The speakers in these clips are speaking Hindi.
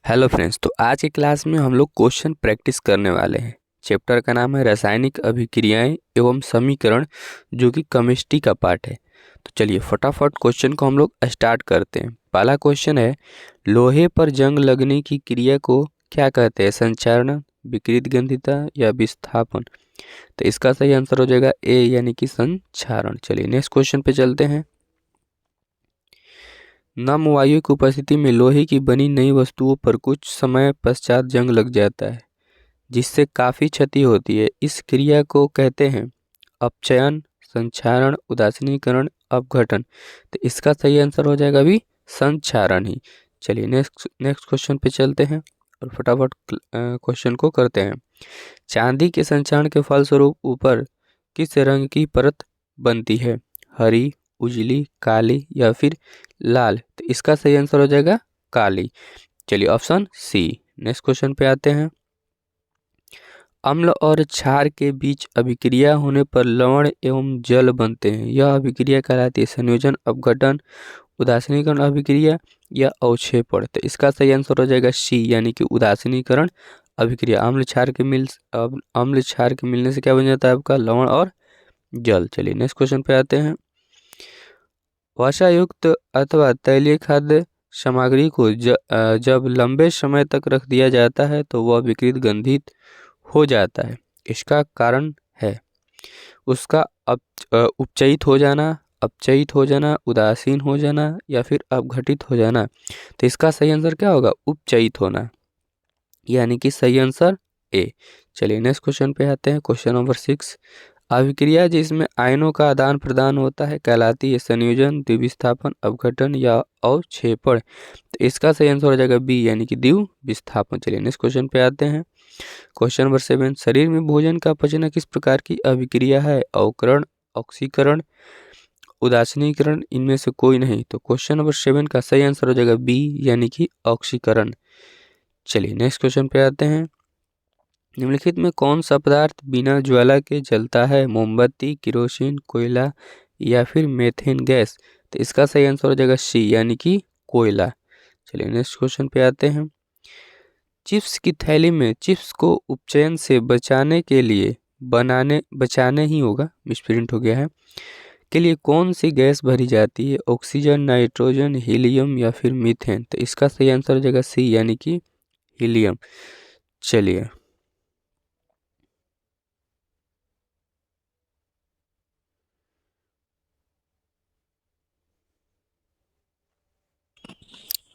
हेलो फ्रेंड्स, तो आज के क्लास में हम लोग क्वेश्चन प्रैक्टिस करने वाले हैं। चैप्टर का नाम है रासायनिक अभिक्रियाएं एवं समीकरण, जो कि केमिस्ट्री का पार्ट है। तो चलिए फटाफट क्वेश्चन को हम लोग स्टार्ट करते हैं। पहला क्वेश्चन है, लोहे पर जंग लगने की क्रिया को क्या कहते हैं? संचारण, विकृत गंधिता या विस्थापन? तो इसका सही आंसर हो जाएगा ए, यानी कि संचारण। चलिए नेक्स्ट क्वेश्चन पे चलते हैं। नम वायु की उपस्थिति में लोहे की बनी नई वस्तुओं पर कुछ समय पश्चात जंग लग जाता है, जिससे काफी क्षति होती है। इस क्रिया को कहते हैं अपचयन, संक्षारण, उदासीनीकरण, अपघटन। तो इसका सही आंसर हो जाएगा भी संक्षारण ही। चलिए नेक्स्ट क्वेश्चन पे चलते हैं और फटाफट क्वेश्चन को करते हैं। चांदी के संक्षारण के फलस्वरूप ऊपर किस रंग की परत बनती है? हरी, उजली, काली या फिर लाल? तो इसका सही आंसर हो जाएगा काली। चलिए ऑप्शन सी। नेक्स्ट क्वेश्चन पे आते हैं। अम्ल और क्षार के बीच अभिक्रिया होने पर लवण एवं जल बनते हैं। यह अभिक्रिया कहलाती है संयोजन, अपघटन, उदासीनीकरण अभिक्रिया या अवक्षेपण? तो इसका सही आंसर हो जाएगा सी, यानी कि उदासीनीकरण अभिक्रिया। अम्ल क्षार के मिलने से क्या बन जाता है आपका? लवण और जल। चलिए नेक्स्ट क्वेश्चन पे आते हैं। वसायुक्त अथवा तैलीय खाद्य सामग्री को जब लंबे समय तक रख दिया जाता है तो वह विकृत गंधित हो जाता है। इसका कारण है उसका उपचयित हो जाना, अपचयित हो जाना, उदासीन हो जाना या फिर अपघटित हो जाना। तो इसका सही आंसर क्या होगा? उपचयित होना, यानी कि सही आंसर ए। चलिए नेक्स्ट क्वेश्चन पे आते हैं। Question number 6। अभिक्रिया जिसमें आयनों का आदान प्रदान होता है कहलाती है संयोजन, द्विविस्थापन, अपघटन या अवक्षेपण? तो इसका सही आंसर हो जाएगा बी, यानी कि द्विविस्थापन। चलिए नेक्स्ट क्वेश्चन पे आते हैं। Question number 7। शरीर में भोजन का पचना किस प्रकार की अभिक्रिया है? अवकरण, ऑक्सीकरण, उदासीनीकरण, इनमें से कोई नहीं? तो क्वेश्चन नंबर 7 का सही आंसर हो जाएगा बी, यानी कि ऑक्सीकरण। चलिए नेक्स्ट क्वेश्चन पे आते हैं। निम्नलिखित में कौन सा पदार्थ बिना ज्वाला के जलता है? मोमबत्ती, किरोसिन, कोयला या फिर मेथेन गैस? तो इसका सही आंसर हो जाएगा सी, यानी कि कोयला। चलिए नेक्स्ट क्वेश्चन पे आते हैं। चिप्स की थैली में चिप्स को उपचयन से बचाने के लिए बचाने ही होगा, मिसप्रिंट हो गया है, के लिए कौन सी गैस भरी जाती है? ऑक्सीजन, नाइट्रोजन, हीलियम या फिर मीथेन? तो इसका सही आंसर हो जाएगा सी, यानी कि हीलियम। चलिए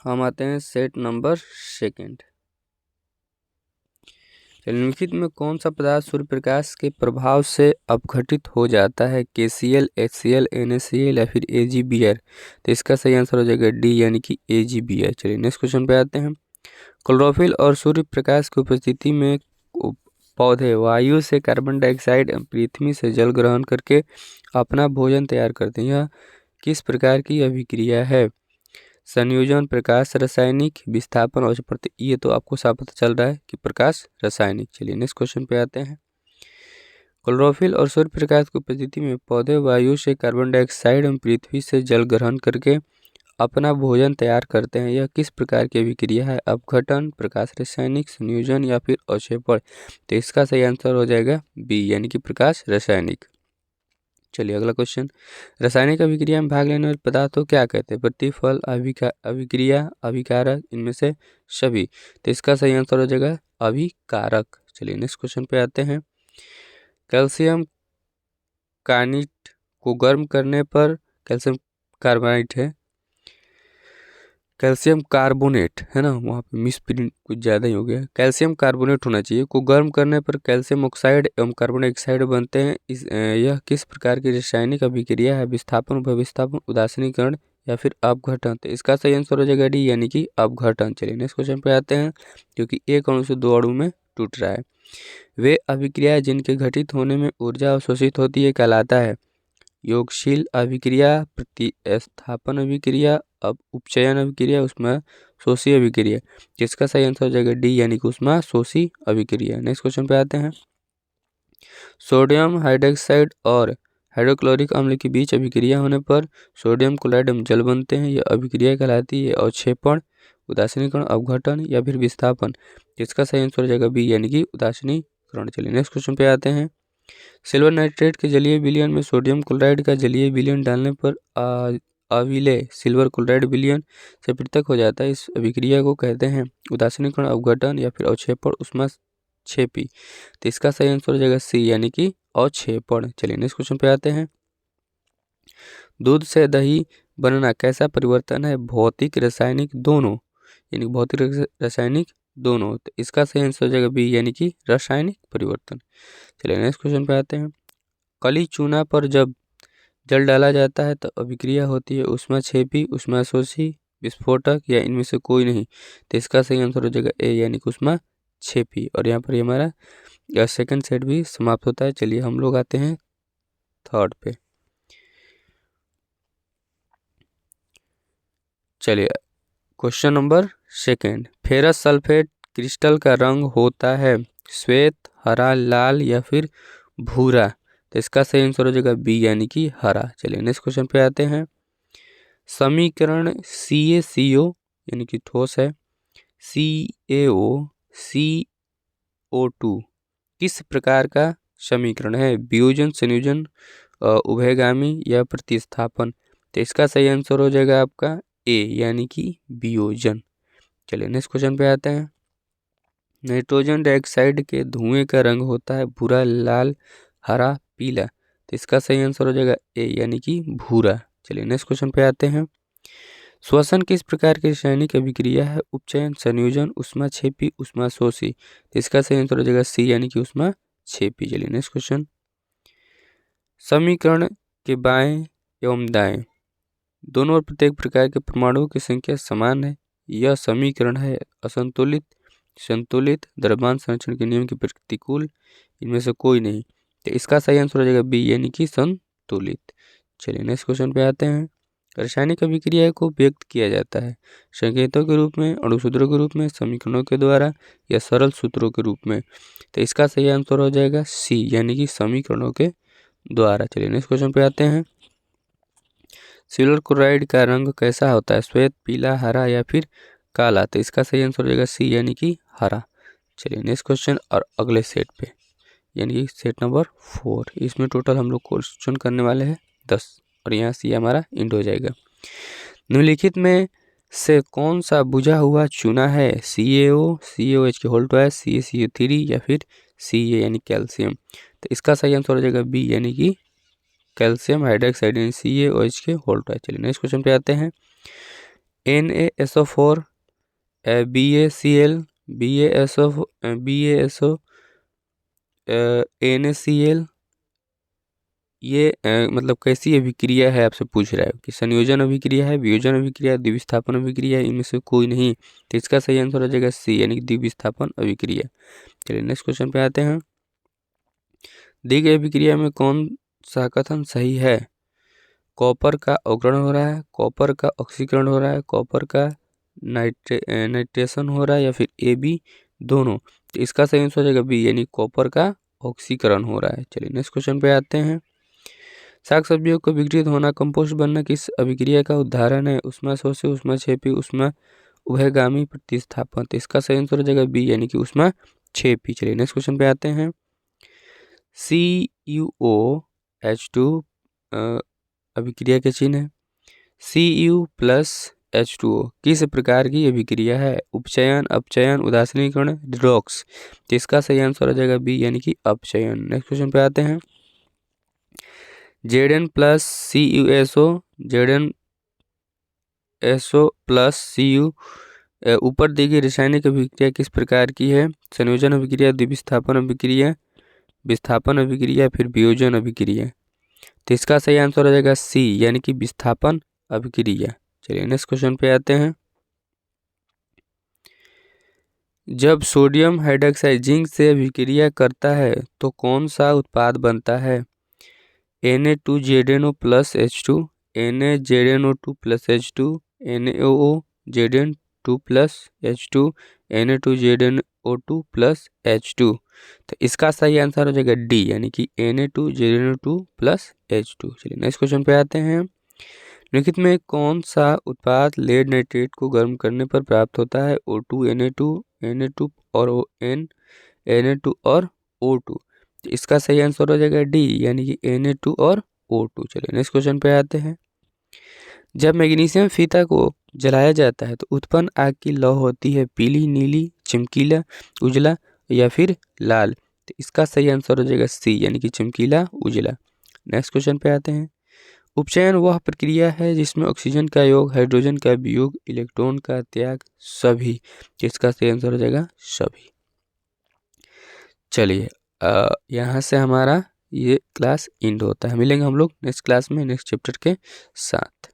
हम आते हैं सेट नंबर 2। निम्नलिखित में कौन सा पदार्थ सूर्य प्रकाश के प्रभाव से अपघटित हो जाता है? KCl, HCl, NaCl या फिर AgBr? तो इसका सही आंसर हो जाएगा डी, यानी कि AgBr। चलिए नेक्स्ट क्वेश्चन पे आते हैं। क्लोरोफिल और सूर्य प्रकाश की उपस्थिति में पौधे वायु से कार्बन डाइऑक्साइड एवं पृथ्वी से जल ग्रहण करके अपना भोजन तैयार करते हैं। यह किस प्रकार की अभिक्रिया है? संयोजन, प्रकाश रासायनिक, विस्थापन और ये तो आपको साफ पता चल रहा है कि प्रकाश रासायनिक। चलिए नेक्स्ट क्वेश्चन पे आते हैं। क्लोरोफिल और सूर्य प्रकाश की उपस्थिति में पौधे वायु से कार्बन डाइऑक्साइड एवं पृथ्वी से जल ग्रहण करके अपना भोजन तैयार करते हैं। यह किस प्रकार की अभिक्रिया है? अपघटन, प्रकाश रासायनिक, संयोजन या फिर अवक्षेपण? तो इसका सही आंसर हो जाएगा बी, यानी कि प्रकाश रासायनिक। चलिए अगला क्वेश्चन। रासायनिक अभिक्रिया में भाग लेने वाले पदार्थ को क्या कहते हैं? प्रतिफल, अभिक्रिया, अभिकारक, इनमें से सभी? तो इसका सही आंसर हो जाएगा अभिकारक। चलिए नेक्स्ट क्वेश्चन पे आते हैं। कैल्शियम कार्निट को गर्म करने पर कैल्शियम कार्बोनेट है, कैल्शियम कार्बोनेट है ना, वहाँ पे मिस प्रिंट कुछ ज़्यादा ही हो गया, कैल्शियम कार्बोनेट होना चाहिए, को गर्म करने पर कैल्शियम ऑक्साइड एवं कार्बन डाइऑक्साइड बनते हैं। यह किस प्रकार की रासायनिक अभिक्रिया है? विस्थापन, विस्थापन, उदासीनीकरण या फिर अपघटन? तो इसका सही आंसर हो जाएगा डी, यानी कि अपघटन। चलिए नेक्स्ट क्वेश्चन पे आते हैं। क्योंकि एक अणु से दो अणु में टूट रहा है, वे अभिक्रिया जिनके घटित होने में ऊर्जा अवशोषित होती है कहलाता है योगशील अभिक्रिया, प्रतिस्थापन अभिक्रिया, अब उपचयन अभिक्रिया, उसमें शोषी अभिक्रिया? जिसका सही आंसर हो जाएगा डी, यानी कि उसमें शोषी अभिक्रिया। नेक्स्ट क्वेश्चन पे आते हैं। सोडियम हाइड्रोक्साइड और हाइड्रोक्लोरिक अम्ल के बीच अभिक्रिया होने पर सोडियम क्लोराइड एवं जल बनते हैं। यह अभिक्रिया कहलाती है अवक्षेपण, उदासीनीकरण, अपघटन या फिर विस्थापन। जिसका सही आंसर हो जाएगा बी यानी कि उदासीनीकरण। चलिए नेक्स्ट क्वेश्चन पे आते हैं। सिल्वर नाइट्रेट के जलीय विलयन में सोडियम क्लोराइड का जलीय विलयन डालने पर अविलेय सिल्वर क्लोराइड विलयन से पृथक हो जाता है। इस अभिक्रिया को कहते हैं उदासीनीकरण, अपघटन या फिर अवक्षेपण, ऊष्माक्षेपी। तो इसका सही आंसर हो जाएगा सी यानी कि अवक्षेपण। चलिए नेक्स्ट क्वेश्चन पे आते हैं। दूध से दही बनना कैसा परिवर्तन है? भौतिक रासायनिक दोनों, यानी भौतिक रासायनिक दोनों। तो इसका सही आंसर हो जाएगा बी यानी कि रासायनिक परिवर्तन। चलिए नेक्स्ट क्वेश्चन पे आते हैं। कली चूना पर जब जल डाला जाता है तो अभिक्रिया होती है ऊष्माक्षेपी, ऊष्माशोषी, विस्फोटक या इनमें से कोई नहीं। तो इसका सही आंसर हो जाएगा ए यानी कि ऊष्माक्षेपी। और यहाँ पर हमारा सेकंड सेट भी समाप्त होता है। चलिए हम लोग आते हैं थर्ड पे। चलिए question number second. Ferrous sulphate crystal का रंग होता है श्वेत, हरा, लाल या फिर भूरा। तो इसका सही आंसर हो जाएगा बी यानी कि हरा। चलिए नेक्स्ट क्वेश्चन पे आते हैं। समीकरण CaCO यानी कि ठोस है, CaO CO2 किस प्रकार का समीकरण है? वियोजन, संयोजन, उभयगामी या प्रतिस्थापन। तो इसका सही आंसर हो जाएगा आपका ए यानी कि वियोजन। चलिए नेक्स्ट क्वेश्चन पे आते हैं। नाइट्रोजन डाइऑक्साइड के धुएं का रंग होता है भूरा, लाल, हरा, पीला। तो इसका सही आंसर हो जाएगा ए यानी कि भूरा। चलिए नेक्स्ट क्वेश्चन पे आते हैं। श्वसन किस प्रकार की रासायनिक अभिक्रिया है? उपचयन, संयोजन, ऊष्माक्षेपी, ऊष्माशोषी। तो इसका सही आंसर हो जाएगा सी यानी कि ऊष्माक्षेपी। चलिए नेक्स्ट क्वेश्चन। समीकरण के बाएं एवं दाएं दोनों और प्रत्येक प्रकार के परमाणुओं की संख्या समान है। यह समीकरण है असंतुलित, संतुलित, द्रव्यमान संरक्षण के नियम के प्रतिकूल, इनमें से कोई नहीं। तो इसका सही आंसर हो जाएगा बी यानी कि संतुलित। चलिए नेक्स्ट क्वेश्चन पे आते हैं। रासायनिक अभिक्रिया को व्यक्त किया जाता है संकेतों के रूप में, अणुसूत्रों के रूप में, समीकरणों के द्वारा या सरल सूत्रों के रूप में। तो इसका सही आंसर हो जाएगा सी यानी कि समीकरणों के द्वारा। चलिए नेक्स्ट क्वेश्चन पे आते हैं। सिल्वर क्लोराइड का रंग कैसा होता है? श्वेत, पीला, हरा या फिर काला। तो इसका सही आंसर हो जाएगा सी यानी कि हरा। चलिए नेक्स्ट क्वेश्चन और अगले सेट पे, यानी कि सेट नंबर 4। इसमें टोटल हम लोग क्वेश्चन करने वाले हैं 10 और यहाँ से हमारा एंड हो जाएगा। निम्नलिखित में से कौन सा बुझा हुआ चूना है? CaO, CaOH के होल ट्वाइस, CaCO3 या फिर Ca यानी कैल्शियम। तो इसका सही आंसर हो जाएगा बी यानी कि कैल्शियम हाइड्रोक्साइड यानी CaOH के होल ट्वाइस। चलिए नेक्स्ट क्वेश्चन पे आते हैं। NaSO4, BaCl, BaSO, NaCl, ये मतलब कैसी अभिक्रिया है आपसे पूछ रहा है कि संयोजन अभिक्रिया है, वियोजन अभिक्रिया, द्विविस्थापन अभिक्रिया है, इनमें से कोई नहीं। तो इसका सही आंसर हो जाएगा सी यानी कि द्विविस्थापन अभिक्रिया। चलिए नेक्स्ट क्वेश्चन पे आते हैं। दी गई अभिक्रिया में कौन सा कथन सही है? कॉपर का अवग्रहण हो रहा है, कॉपर का ऑक्सीकरण हो रहा है, कॉपर का नाइट्रेशन हो रहा है या फिर ए बी दोनों। तो इसका सही आंसर हो जाएगा बी यानी कॉपर का ऑक्सीकरण हो रहा है। चलिए नेक्स्ट क्वेश्चन पे आते हैं। साग सब्जियों को विघटित होना, कंपोस्ट बनना किस अभिक्रिया का उदाहरण है? ऊष्माशोषी, ऊष्माक्षेपी, ऊष्मा उभयगामी, प्रतिस्थापन। तो इसका सही आंसर हो जाएगा बी यानी कि ऊष्माक्षेपी। चलिए नेक्स्ट क्वेश्चन पे आते हैं। CuOH2 अभिक्रिया के चिन्ह है। Cu+H2O किस प्रकार की अभिक्रिया है? उपचयन, अपचयन, उदासीनीकरण, रिडॉक्स। तो इसका सही आंसर हो जाएगा बी यानी कि अपचयन। नेक्स्ट क्वेश्चन पे आते हैं। Zn+CuSO, ZnSO+Cu ऊपर दी गई रासायनिक अभिक्रिया किस प्रकार की है? संयोजन अभिक्रिया, द्विविस्थापन अभिक्रिया, विस्थापन अभिक्रिया, फिर वियोजन अभिक्रिया। तो इसका सही आंसर हो जाएगा सी यानी कि विस्थापन अभिक्रिया। चलिए नेक्स्ट क्वेश्चन पे आते हैं। जब सोडियम हाइड्रोक्साइड जिंक से अभिक्रिया करता है तो कौन सा उत्पाद बनता है? Na2ZnO+H2, NaZnO2+H2, NaOZn2+H2, Na2ZnO2+H2। तो इसका सही आंसर हो जाएगा डी यानी कि Na2ZnO2+H2। चलिए नेक्स्ट क्वेश्चन पे आते हैं। निम्नलिखित में कौन सा उत्पाद लेड नाइट्रेट को गर्म करने पर प्राप्त होता है? O2, Na2 और Na2 और O2। इसका सही आंसर हो जाएगा डी, यानी कि Na2 और O2। चलिए नेक्स्ट क्वेश्चन पे आते हैं। जब मैग्नीशियम फीता को जलाया जाता है तो उत्पन्न आग की लौ होती है पीली, नीली, चमकीला, उजला या फिर लाल। तो इसका सही आंसर हो जाएगा सी, यानी कि चमकीला, उजला। नेक्स्ट क्वेश्चन पे आते हैं। उपचयन वह प्रक्रिया है जिसमें ऑक्सीजन का योग, हाइड्रोजन का वियोग, इलेक्ट्रॉन का त्याग, सभी। इसका सही आंसर हो जाएगा सभी। चलिए यहाँ से हमारा ये क्लास एंड होता है। मिलेंगे हम लोग नेक्स्ट क्लास में नेक्स्ट चैप्टर के साथ।